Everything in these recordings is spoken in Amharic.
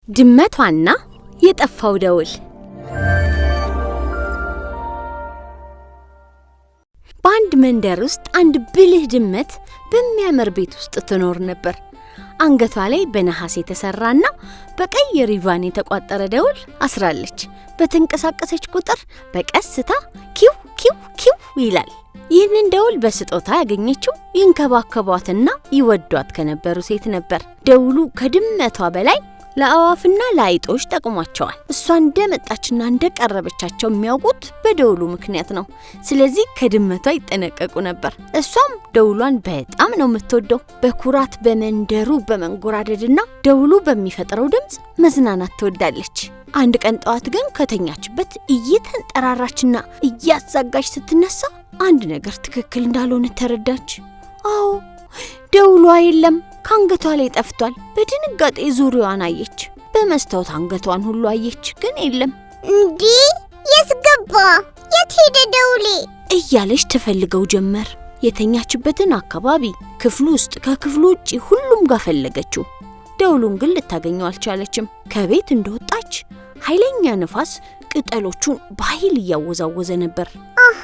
ድመቷና የጠፋው ደውል። በአንድ መንደር ውስጥ አንድ ብልህ ድመት በሚያምር ቤት ውስጥ ትኖር ነበር። አንገቷ ላይ በነሐስ የተሰራና በቀይ ሪቫን የተቋጠረ ደውል አስራለች። በተንቀሳቀሰች ቁጥር በቀስታ ኪው ኪው ኪው ይላል። ይህንን ደውል በስጦታ ያገኘችው ይንከባከቧትና ይወዷት ከነበሩ ሴት ነበር። ደውሉ ከድመቷ በላይ ለአዋፍና ለአይጦች ጠቅሟቸዋል። እሷ እንደመጣችና እንደቀረበቻቸው የሚያውቁት በደውሉ ምክንያት ነው። ስለዚህ ከድመቷ ይጠነቀቁ ነበር። እሷም ደውሏን በጣም ነው የምትወደው። በኩራት በመንደሩ በመንጎራደድና ደውሉ በሚፈጥረው ድምጽ መዝናናት ትወዳለች። አንድ ቀን ጠዋት ግን ከተኛችበት እየተንጠራራችና እያዛጋች ስትነሳ አንድ ነገር ትክክል እንዳልሆነ ተረዳች። አዎ ደውሏ የለም፣ ከአንገቷ ላይ ጠፍቷል። በድንጋጤ ዙሪያዋን አየች። በመስታወት አንገቷን ሁሉ አየች፣ ግን የለም። እንዴ የት ገባ? የት ሄደ ደውሌ? እያለች ትፈልገው ጀመር። የተኛችበትን አካባቢ፣ ክፍሉ ውስጥ፣ ከክፍሉ ውጪ ሁሉም ጋር ፈለገችው። ደውሉን ግን ልታገኘው አልቻለችም። ከቤት እንደወጣች ኃይለኛ ንፋስ ቅጠሎቹን በኃይል እያወዛወዘ ነበር። አሃ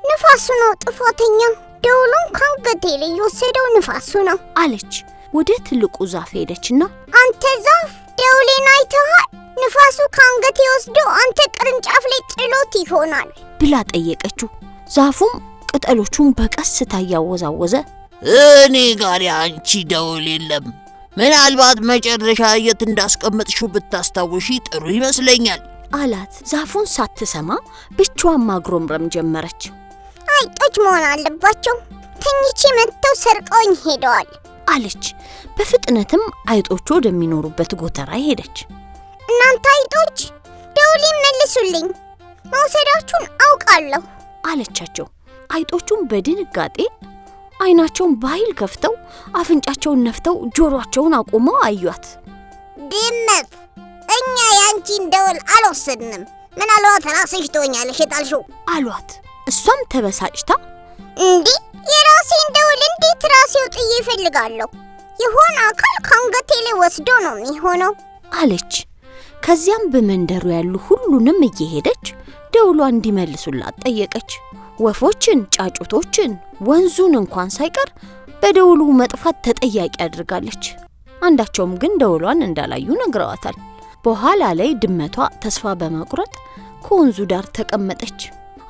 ንፋሱ ነው ጥፋተኛ። ደውሉን ከአንገቴ ላይ የወሰደው ንፋሱ ነው አለች። ወደ ትልቁ ዛፍ ሄደችና አንተ ዛፍ ደውሌን አይተሃል? ንፋሱ ከአንገቴ ወስዶ አንተ ቅርንጫፍ ላይ ጥሎት ይሆናል ብላ ጠየቀችው። ዛፉም ቅጠሎቹን በቀስታ እያወዛወዘ እኔ ጋር አንቺ ደውል የለም፣ ምናልባት መጨረሻ የት እንዳስቀመጥሽው ብታስታውሺ ጥሩ ይመስለኛል አላት። ዛፉን ሳትሰማ ብቻዋን ማግሮምረም ጀመረች። አይጦች መሆን አለባቸው፣ ተኝቼ መጥተው ሰርቀውኝ ሄደዋል አለች። በፍጥነትም አይጦቹ ወደሚኖሩበት ጎተራ ሄደች። እናንተ አይጦች ደውሌን መልሱልኝ፣ መውሰዳችሁን አውቃለሁ አለቻቸው። አይጦቹም በድንጋጤ አይናቸውን በኃይል ከፍተው አፍንጫቸውን ነፍተው ጆሮአቸውን አቁመው አዩአት። ድመት፣ እኛ ያንቺን ደውል አልወሰድንም፣ ምናልባት ራስሽ ትሆኛለሽ የጣልሽው አሏት። እሷም ተበሳጭታ እንዴ የራሴን ደውል እንዴት ራሴው ጥዬ እፈልጋለሁ? የሆነ አካል ከአንገቴ ላይ ወስዶ ነው የሚሆነው አለች። ከዚያም በመንደሩ ያሉ ሁሉንም እየሄደች ደውሏ እንዲመልሱላት ጠየቀች። ወፎችን፣ ጫጩቶችን፣ ወንዙን እንኳን ሳይቀር በደውሉ መጥፋት ተጠያቂ አድርጋለች። አንዳቸውም ግን ደውሏን እንዳላዩ ነግረዋታል። በኋላ ላይ ድመቷ ተስፋ በመቁረጥ ከወንዙ ዳር ተቀመጠች።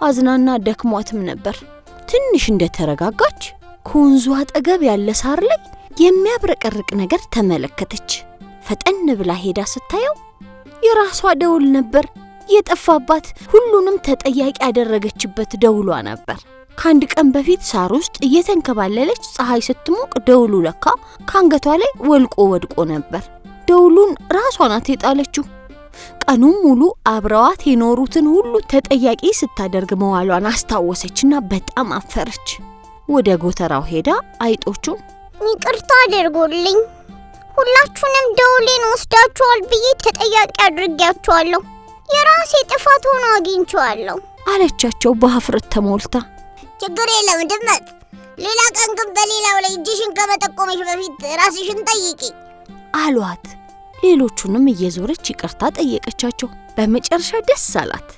አዝናና ደክሟትም ነበር። ትንሽ እንደተረጋጋች ከወንዙ አጠገብ ያለ ሳር ላይ የሚያብረቀርቅ ነገር ተመለከተች። ፈጠን ብላ ሄዳ ስታየው የራሷ ደውል ነበር። የጠፋባት ሁሉንም ተጠያቂ ያደረገችበት ደውሏ ነበር። ከአንድ ቀን በፊት ሳር ውስጥ እየተንከባለለች ፀሐይ ስትሞቅ ደውሉ ለካ ከአንገቷ ላይ ወድቆ ነበር። ደውሉን ራሷ ናት የጣለችው። ቀኑን ሙሉ አብረዋት የኖሩትን ሁሉ ተጠያቂ ስታደርግ መዋሏን አስታወሰችና በጣም አፈረች። ወደ ጎተራው ሄዳ አይጦቹን ይቅርታ አድርጉልኝ፣ ሁላችሁንም ደውሌን ወስዳችኋል ብዬ ተጠያቂ አድርጌያችኋለሁ፣ የራሴ ጥፋት ሆኖ አግኝቼዋለሁ አለቻቸው በሀፍረት ተሞልታ። ችግር የለም ድመት፣ ሌላ ቀን ግን በሌላው ላይ እጅሽን ከመጠቆምሽ በፊት ራስሽን ጠይቂ አሏት። ሌሎቹንም እየዞረች ይቅርታ ጠየቀቻቸው። በመጨረሻ ደስ አላት።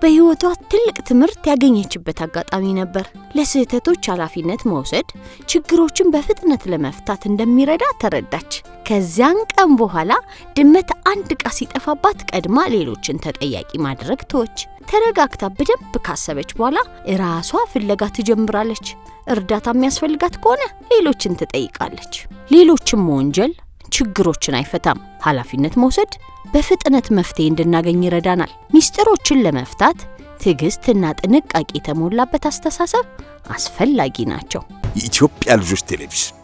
በሕይወቷ ትልቅ ትምህርት ያገኘችበት አጋጣሚ ነበር። ለስህተቶች ኃላፊነት መውሰድ ችግሮችን በፍጥነት ለመፍታት እንደሚረዳ ተረዳች። ከዚያን ቀን በኋላ ድመት አንድ ዕቃ ሲጠፋባት ቀድማ ሌሎችን ተጠያቂ ማድረግ ተወች። ተረጋግታ በደንብ ካሰበች በኋላ ራሷ ፍለጋ ትጀምራለች። እርዳታ የሚያስፈልጋት ከሆነ ሌሎችን ትጠይቃለች። ሌሎችን መወንጀል ችግሮችን አይፈታም። ኃላፊነት መውሰድ በፍጥነት መፍትሄ እንድናገኝ ይረዳናል። ሚስጥሮችን ለመፍታት ትዕግስትና ጥንቃቄ የተሞላበት አስተሳሰብ አስፈላጊ ናቸው። የኢትዮጵያ ልጆች ቴሌቪዥን